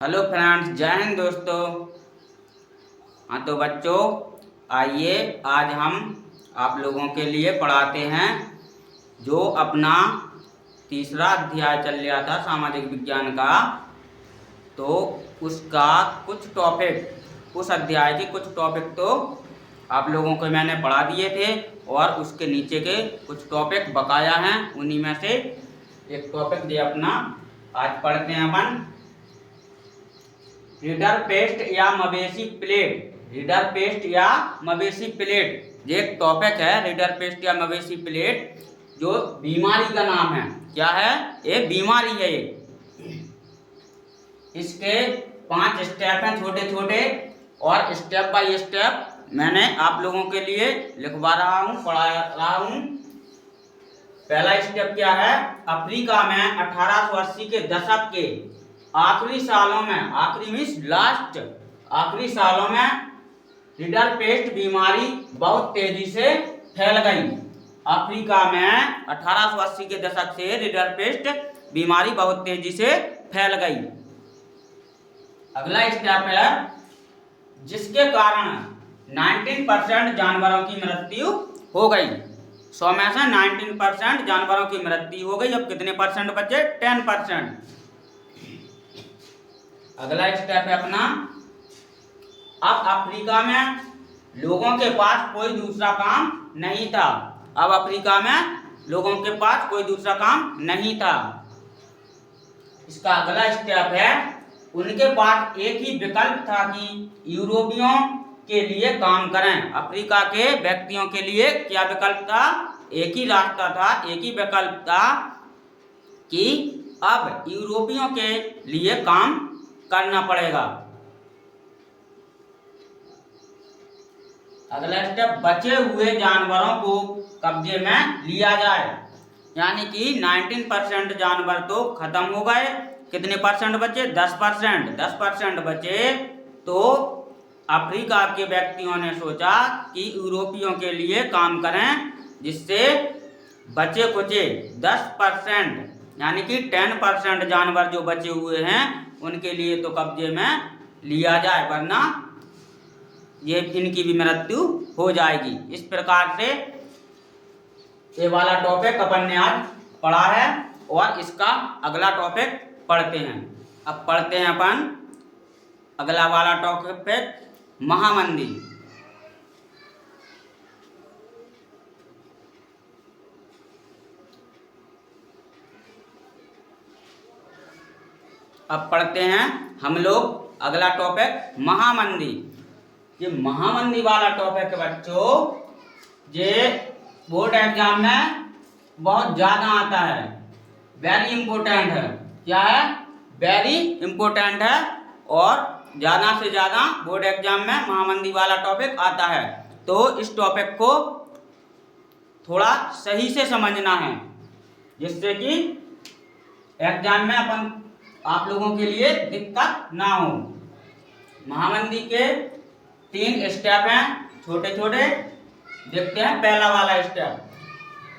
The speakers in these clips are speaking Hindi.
हेलो फ्रेंड्स, जय हिंद दोस्तों। हाँ तो बच्चों, आइए आज हम आप लोगों के लिए पढ़ाते हैं जो अपना तीसरा अध्याय चल रहा था सामाजिक विज्ञान का। तो उसका कुछ टॉपिक, उस अध्याय के कुछ टॉपिक तो आप लोगों को मैंने पढ़ा दिए थे और उसके नीचे के कुछ टॉपिक बकाया हैं। उन्हीं में से एक टॉपिक दे अपना आज पढ़ते हैं अपन, रीडर पेस्ट या मवेशी प्लेट। रीडर पेस्ट या मवेशी प्लेट ये एक टॉपिक है। रीडर पेस्ट या मवेशी प्लेट जो बीमारी का नाम है। क्या है? ये बीमारी है। इसके 5 स्टेप हैं छोटे छोटे, और स्टेप बाय स्टेप मैंने आप लोगों के लिए लिखवा रहा हूँ, पढ़ा रहा हूँ। पहला स्टेप क्या है? अफ्रीका में 1880 के दशक के आखिरी सालों में, आखिरी मीन्स लास्ट, आखिरी सालों में रीडर पेस्ट बीमारी बहुत तेजी से फैल गई। अफ्रीका में 1880 के दशक से रीडर पेस्ट बीमारी बहुत तेजी से फैल गई। अगला स्टेप है जिसके कारण 19% जानवरों की मृत्यु हो गई। 100 में से 19% जानवरों की मृत्यु हो गई। अब कितने परसेंट बचे? 10%। अगला स्टेप है अपना, अब अफ्रीका में लोगों के पास कोई दूसरा काम नहीं था। अब अफ्रीका में लोगों के पास कोई दूसरा काम नहीं था। इसका अगला स्टेप है उनके पास एक ही विकल्प था कि यूरोपियों के लिए काम करें। अफ्रीका के व्यक्तियों के लिए क्या विकल्प था? एक ही रास्ता था, एक ही विकल्प था कि अब यूरोपियों के लिए काम करना पड़ेगा। अगला स्टेप, बचे हुए जानवरों को कब्जे में लिया जाए। यानी कि 19% जानवर तो खत्म हो गए। कितने परसेंट बचे? 10%। 10% बचे तो अफ्रीका के व्यक्तियों ने सोचा कि यूरोपियों के लिए काम करें, जिससे बचे कुचे 10% यानी कि 10% जानवर जो बचे हुए हैं उनके लिए तो कब्जे में लिया जाए, वरना ये इनकी भी मृत्यु हो जाएगी। इस प्रकार से ये वाला टॉपिक अपन ने आज पढ़ा है और इसका अगला टॉपिक पढ़ते हैं। अब पढ़ते हैं अपन अगला वाला टॉपिक, महामंदी। अब पढ़ते हैं हम लोग अगला टॉपिक, महामंदी। ये महामंदी वाला टॉपिक बच्चों ये बोर्ड एग्जाम में बहुत ज्यादा आता है, वेरी इंपॉर्टेंट है। क्या है? वेरी इंपॉर्टेंट है और ज्यादा से ज्यादा बोर्ड एग्जाम में महामंदी वाला टॉपिक आता है। तो इस टॉपिक को थोड़ा सही से समझना है, जिससे कि एग्जाम में अपन आप लोगों के लिए दिक्कत ना हो। महामंदी के 3 स्टेप हैं छोटे छोटे, देखते हैं। पहला वाला स्टेप,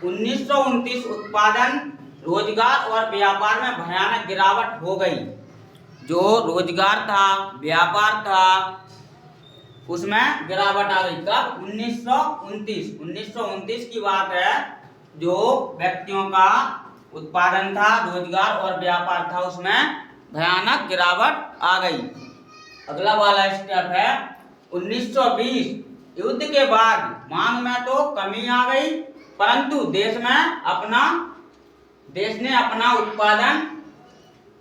1929 उत्पादन, रोजगार और व्यापार में भयानक गिरावट हो गई। जो रोजगार था, व्यापार था, उसमें गिरावट आ गई। कब? 1929 की बात है। जो व्यक्तियों का उत्पादन था, रोजगार और व्यापार था, उसमें भयानक गिरावट आ गई। अगला वाला स्टेप है 1920 युद्ध के बाद मांग में तो कमी आ गई, परंतु देश ने अपना उत्पादन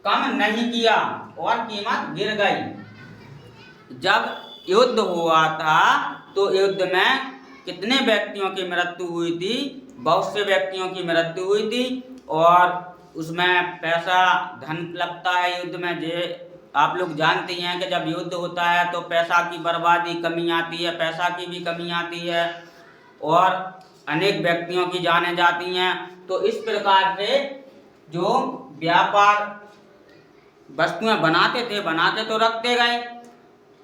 कम नहीं किया और कीमत गिर गई। जब युद्ध हुआ था तो युद्ध में कितने व्यक्तियों की मृत्यु हुई थी? बहुत से व्यक्तियों की मृत्यु हुई थी। और उसमें पैसा, धन लगता है युद्ध में। जे आप लोग जानते हैं कि जब युद्ध होता है तो पैसा की बर्बादी, कमी आती है, पैसा की भी कमी आती है और अनेक व्यक्तियों की जानें जाती हैं। तो इस प्रकार से जो व्यापार वस्तुएं बनाते थे, बनाते तो रखते गए,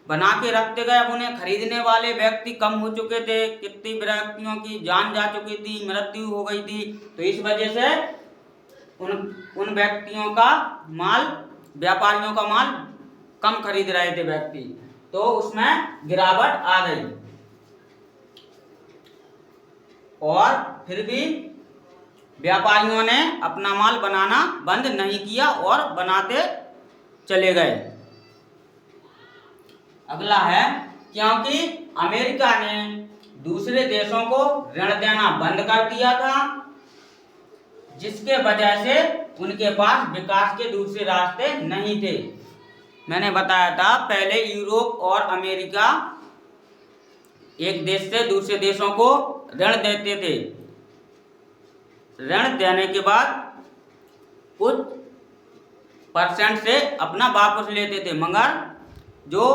बना के रखते गए, अब उन्हें खरीदने वाले व्यक्ति कम हो चुके थे। कितनी व्यक्तियों की जान जा चुकी थी, मृत्यु हो गई थी। तो इस वजह से उन व्यक्तियों का माल, व्यापारियों का माल कम खरीद रहे थे व्यक्ति, तो उसमें गिरावट आ गई। और फिर भी व्यापारियों ने अपना माल बनाना बंद नहीं किया और बनाते चले गए। अगला है, क्योंकि अमेरिका ने दूसरे देशों को ऋण देना बंद कर दिया था, जिसके वजह से उनके पास विकास के दूसरे रास्ते नहीं थे। मैंने बताया था पहले यूरोप और अमेरिका एक देश से दूसरे देशों को ऋण देते थे। ऋण देने के बाद कुछ % से अपना वापस लेते थे, मगर जो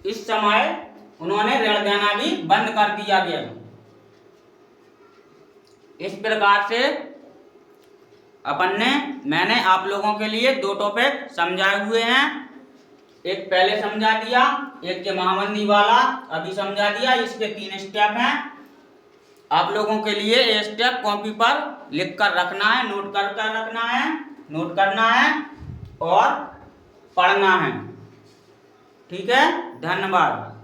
इस समय उन्होंने ऋण देना भी बंद कर दिया गया। इस प्रकार से मैंने आप लोगों के लिए 2 टॉपिक समझाए हुए हैं। एक पहले समझा दिया, एक के महामंदी वाला अभी समझा दिया। इसके 3 स्टेप हैं। आप लोगों के लिए ये स्टेप कॉपी पर लिख कर रखना है, नोट कर रखना है, नोट करना है और पढ़ना है। ठीक है, धन्यवाद।